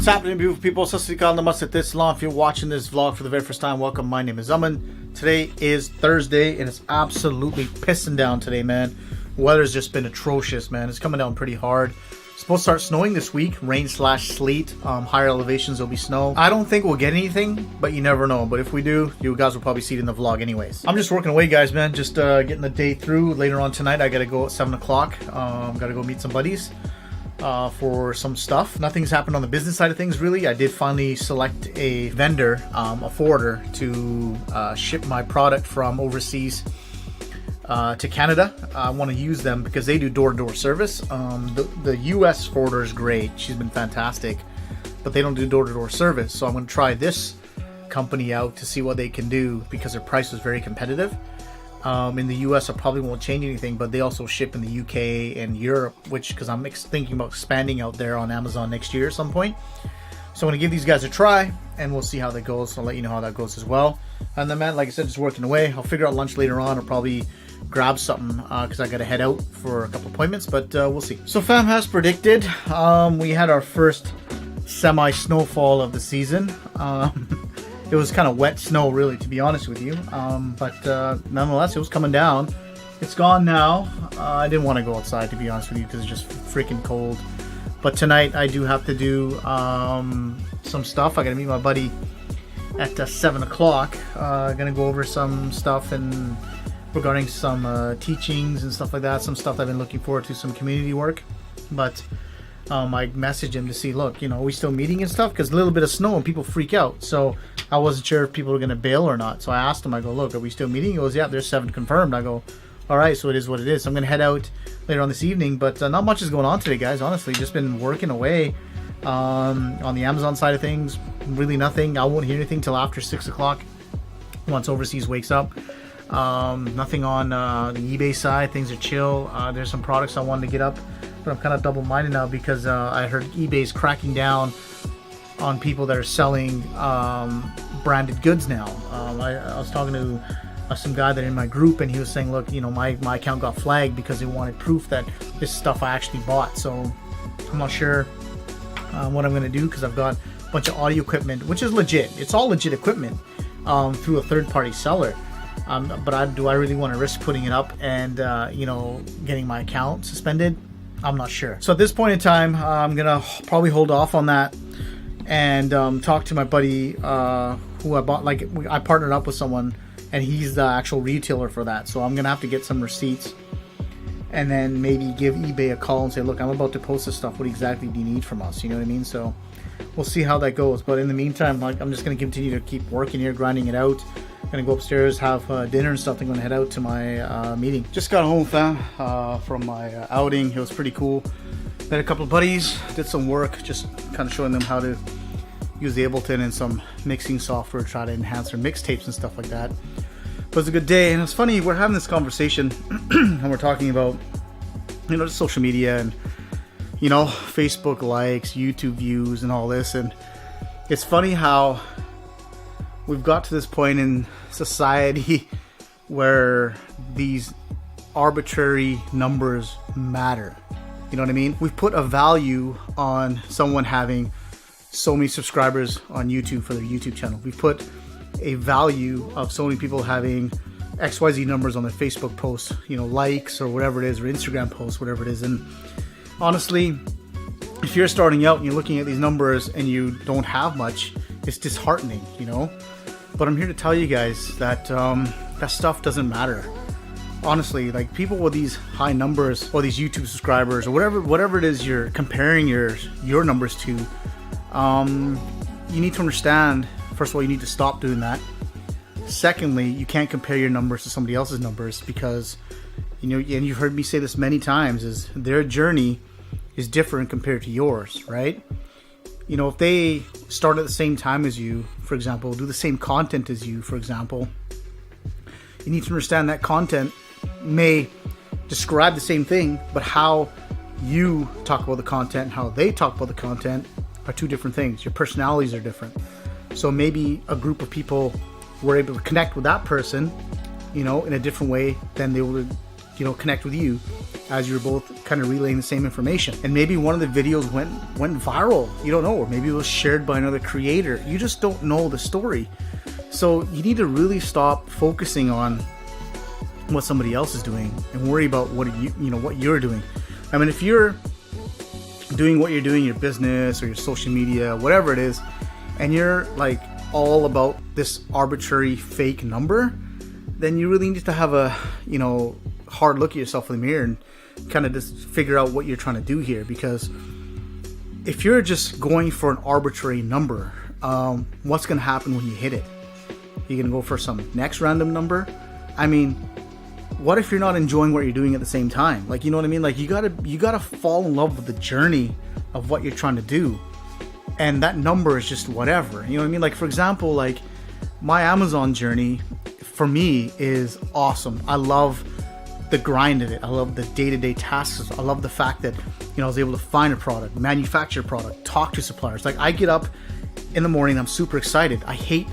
What's happening, beautiful people? Namaste this long. If you're watching this vlog for the very first time, welcome. My name is Aman. Today is Thursday and it's absolutely pissing down today, man. Weather's just been atrocious, man. It's coming down pretty hard. It's supposed to start snowing this week, rain/sleet. Higher elevations there'll be snow. I don't think we'll get anything, but you never know. But if we do, you guys will probably see it in the vlog anyways. I'm just working away, guys, man. Just getting the day through. Later on tonight, I gotta go at 7 o'clock. Gotta go meet some buddies for some stuff. Nothing's happened on the business side of things, really. I did finally select a vendor, a forwarder, to ship my product from overseas to Canada. I want to use them because they do door-to-door service. The US forwarder is great. She's been fantastic, but they don't do door-to-door service. So I'm going to try this company out to see what they can do because their price was very competitive. In the US, I probably won't change anything, but they also ship in the UK and Europe, because I'm thinking about expanding out there on Amazon next year at some point. So I'm going to give these guys a try, and we'll see how that goes. I'll let you know how that goes as well. And then, man, like I said, just working away. I'll figure out lunch later on. I'll probably grab something because I got to head out for a couple appointments, but we'll see. So fam has predicted, we had our first semi-snowfall of the season. It was kind of wet snow, really, to be honest with you. But nonetheless, it was coming down. It's gone now. I didn't want to go outside, to be honest with you, because it's just freaking cold. But tonight, I do have to do some stuff. I got to meet my buddy at 7 o'clock. Going to go over some stuff and regarding some teachings and stuff like that. Some stuff I've been looking forward to, some community work. But I messaged him to see, look, are we still meeting and stuff? Because a little bit of snow and people freak out. So I wasn't sure if people were going to bail or not. So I asked him, I go, look, are we still meeting? He goes, yeah, there's 7 confirmed. I go, all right, so it is what it is. So I'm going to head out later on this evening. But not much is going on today, guys, honestly. Just been working away on the Amazon side of things. Really nothing. I won't hear anything till after 6 o'clock once overseas wakes up. Nothing on the eBay side. Things are chill. There's some products I wanted to get up, but I'm kind of double-minded now because I heard eBay's cracking down on people that are selling branded goods now. I was talking to some guy that in my group, and he was saying, look, my account got flagged because they wanted proof that this stuff I actually bought. So I'm not sure what I'm going to do, because I've got a bunch of audio equipment, which is legit. It's all legit equipment through a third-party seller. But do I really want to risk putting it up and getting my account suspended? I'm not sure. So at this point in time, I'm gonna probably hold off on that and talk to my buddy who I bought. Like, I partnered up with someone, and he's the actual retailer for that. So I'm gonna have to get some receipts and then maybe give eBay a call and say, look, I'm about to post this stuff. What exactly do you need from us? You know what I mean? So we'll see how that goes. But in the meantime, I'm just gonna continue to keep working here, grinding it out. Gonna go upstairs, have dinner and stuff. I'm gonna head out to my meeting. Just got home, fam, from my outing. It was pretty cool. Met a couple of buddies, did some work, just kind of showing them how to use the Ableton and some mixing software, try to enhance their mixtapes and stuff like that. But it was a good day, and it's funny, we're having this conversation and we're talking about just social media and Facebook likes, YouTube views, and all this. And it's funny how we've got to this point in society where these arbitrary numbers matter. You know what I mean? We've put a value on someone having so many subscribers on YouTube for their YouTube channel. We've put a value of so many people having XYZ numbers on their Facebook posts, likes or whatever it is, or Instagram posts, whatever it is. And honestly, if you're starting out and you're looking at these numbers and you don't have much, it's disheartening, But I'm here to tell you guys that that stuff doesn't matter. Honestly, like, people with these high numbers or these YouTube subscribers or whatever it is you're comparing your numbers to, you need to understand, first of all, you need to stop doing that. Secondly, you can't compare your numbers to somebody else's numbers because, and you've heard me say this many times, is their journey is different compared to yours, right? If they start at the same time as you, for example, do the same content as you, for example, you need to understand that content may describe the same thing, but how you talk about the content, how they talk about the content are two different things. Your personalities are different. So maybe a group of people were able to connect with that person, in a different way than they would connect with you as you're both kind of relaying the same information. And maybe one of the videos went viral. You don't know, or maybe it was shared by another creator. You just don't know the story. So you need to really stop focusing on what somebody else is doing and worry about what you're doing. I mean, if you're doing what you're doing, your business or your social media, whatever it is, and you're like all about this arbitrary fake number, then you really need to have a hard look at yourself in the mirror and kind of just figure out what you're trying to do here. Because if you're just going for an arbitrary number, what's going to happen when you hit it? You're going to go for some next random number? I mean, what if you're not enjoying what you're doing at the same time? Like, you know what I mean? Like, you gotta fall in love with the journey of what you're trying to do. And that number is just whatever. You know what I mean? Like, for example, like my Amazon journey for me is awesome. I love the grind of it. I love the day-to-day tasks. I love the fact that, I was able to find a product, manufacture a product, talk to suppliers. Like, I get up in the morning, I'm super excited. I hate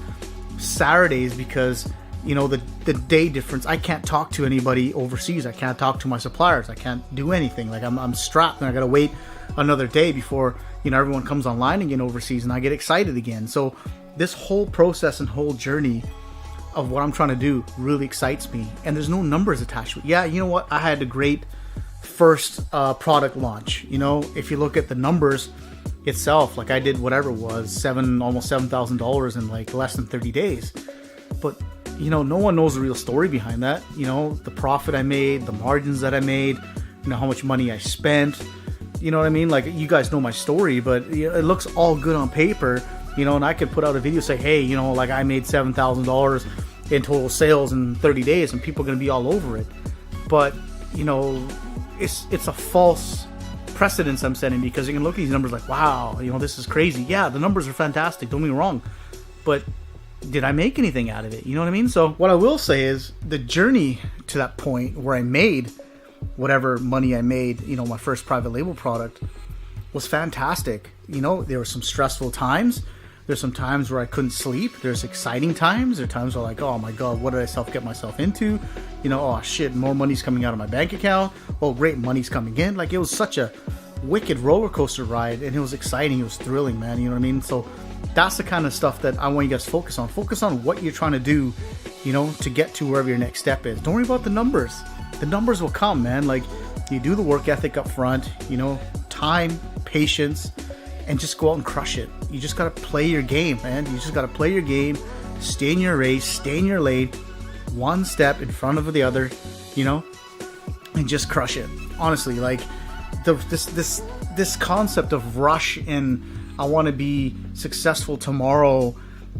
Saturdays because the day difference. I can't talk to anybody overseas. I can't talk to my suppliers. I can't do anything. Like, I'm strapped and I gotta wait another day before everyone comes online again overseas, and I get excited again. So this whole process and whole journey of what I'm trying to do really excites me, and there's no numbers attached to it. Yeah, you know what? I had a great first product launch. If you look at the numbers itself, like I did whatever it was, almost $7,000 in like less than 30 days. But no one knows the real story behind that. The profit I made, the margins that I made, how much money I spent. You know what I mean? Like, you guys know my story, but it looks all good on paper, and I could put out a video say, hey, like I made $7,000 in total sales in 30 days, and people are going to be all over it. But, it's a false precedence I'm setting, because you can look at these numbers like, wow, this is crazy. Yeah, the numbers are fantastic, don't get me wrong. But did I make anything out of it? You know what I mean? So what I will say is the journey to that point where I made whatever money I made, my first private label product, was fantastic. There were some stressful times. There's some times where I couldn't sleep. There's exciting times. There are times where like, oh my God, what did I get myself into? Oh shit, more money's coming out of my bank account. Oh great, money's coming in. Like, it was such a wicked roller coaster ride, and it was exciting. It was thrilling, man. You know what I mean? So that's the kind of stuff that I want you guys to focus on. Focus on what you're trying to do, to get to wherever your next step is. Don't worry about the numbers. The numbers will come, man. Like, you do the work ethic up front, time, patience, and just go out and crush it. You just got to play your game, man. You just got to play your game, stay in your race, stay in your lane, one step in front of the other, and just crush it. Honestly, like, this concept of rush and I want to be successful tomorrow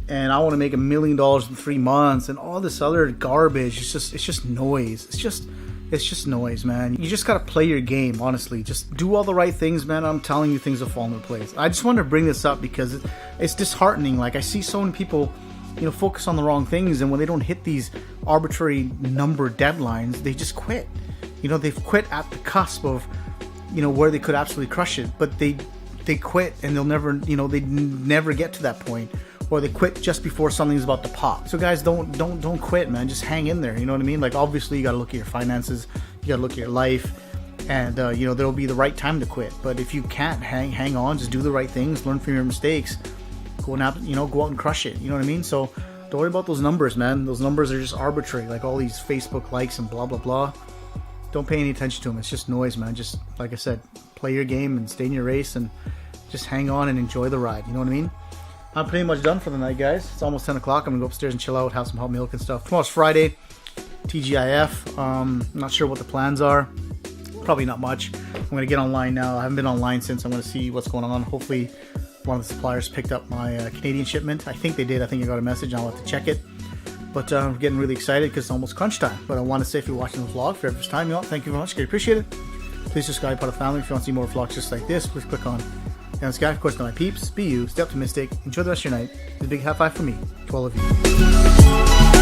and I want to make $1 million in 3 months and all this other garbage, it's just noise. It's just noise, man. You just got to play your game, honestly. Just do all the right things, man. I'm telling you, things will fall into place. I just wanted to bring this up because it's disheartening. Like, I see so many people, focus on the wrong things, and when they don't hit these arbitrary number deadlines, they just quit. They've quit at the cusp of, where they could absolutely crush it, but they quit and they'll never, they never get to that point. Or they quit just before something's about to pop. So guys, don't quit, man. Just hang in there. You know what I mean? Like, obviously you got to look at your finances, you got to look at your life, and there'll be the right time to quit. But if you can't hang on, just do the right things, learn from your mistakes, go out and crush it. You know what I mean? So don't worry about those numbers, man. Those numbers are just arbitrary, like all these Facebook likes and blah blah blah. Don't pay any attention to them. It's just noise, man. Just like I said, play your game and stay in your race and just hang on and enjoy the ride. You know what I mean? I'm pretty much done for the night, guys. It's almost 10 o'clock. I'm going to go upstairs and chill out, have some hot milk and stuff. Tomorrow's Friday, TGIF. I'm not sure what the plans are. Probably not much. I'm going to get online now. I haven't been online since. I'm going to see what's going on. Hopefully one of the suppliers picked up my Canadian shipment. I think they did. I think I got a message. I'll have to check it. But I'm getting really excited because it's almost crunch time. But I want to say, if you're watching the vlog for the first time, thank you very much. I appreciate it. Please subscribe, part of the family. If you want to see more vlogs just like this, please click on down sky. Of course, to my peeps, be you, stay optimistic, enjoy the rest of your night. A big high five from me to all of you.